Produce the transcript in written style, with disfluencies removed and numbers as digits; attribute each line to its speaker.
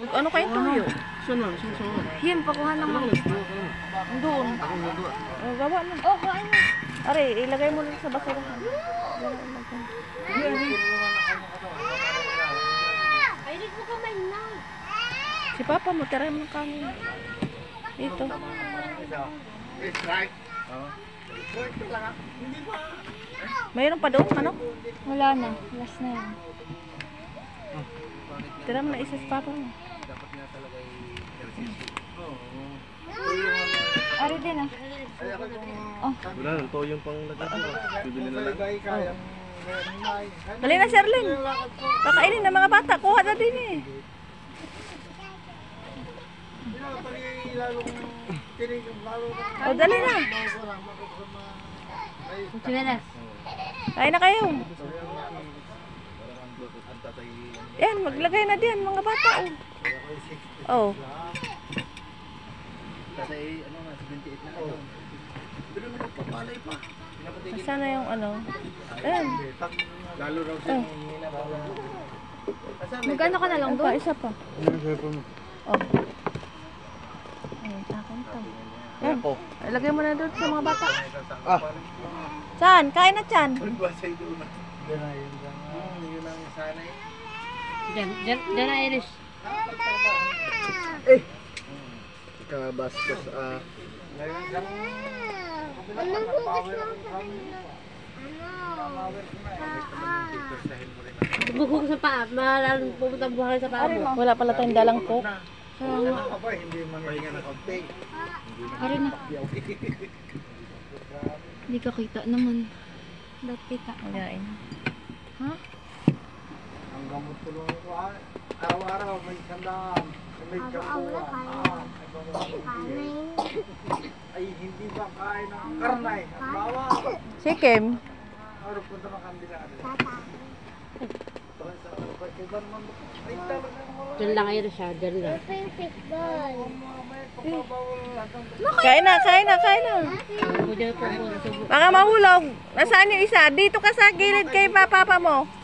Speaker 1: Ano kayong tuyo?
Speaker 2: Sana.
Speaker 3: Yan, pakuha ng mga.
Speaker 1: Doon. Oh, gawa na.
Speaker 3: Oh, kain mo.
Speaker 1: Are, ilagay mo lang sa basurahan.
Speaker 3: Ay, di mo kamay na.
Speaker 1: Si Papa mo, tira mo ng kanin. Dito. Mayroon pa doon, ano?
Speaker 3: Wala na. Last na yan.
Speaker 1: Tira mo na isa sa Papa mo.
Speaker 3: Ari din ah. Oh.
Speaker 2: Wala nang toyong pang lagay ko. Bibili na lang.
Speaker 1: Dali na, Sherlyn. Kakainin ng mga bata. Kuha na din eh. O, dali na.
Speaker 3: Chinelas.
Speaker 1: Kain na kayo. Yan, maglagay na din mga bata. Oh.
Speaker 2: Kasi ano na, 78 na kayo. Pero naman nagpapalay pa.
Speaker 1: Sana yung ano. Ayan.
Speaker 2: Lalo raw siya
Speaker 3: Magkano ka na lang doon?
Speaker 1: Isa pa. Oh. Ayun, akin to. Yan. Ilagay mo na doon sa mga bata. Chan, kain na Chan.
Speaker 2: Yun ang sana eh.
Speaker 3: Diyan na Irish.
Speaker 2: Kabastos
Speaker 3: Bugog sa paa. Mahalang pumunta buhay sa paa mo.
Speaker 1: Wala pala tayong dalang coke.
Speaker 2: Hindi mapahinga na kaunti.
Speaker 3: Ari na. Hindi ka kita naman. Ba't kita?
Speaker 1: Magain.
Speaker 3: Ha?
Speaker 2: Ang gamot tulungan ko araw-araw may sandaan. May kampuan. Ay hindi ba kain ng karnay at bawang?
Speaker 1: Si Kim.
Speaker 2: Araw punta ng kandila.
Speaker 3: Diyan lang Irish siya. Diyan lang.
Speaker 1: Kain na, kain na, kain na. Baka mahulog. Nasaan yung isa? Dito ka sa gilid kay papa mo.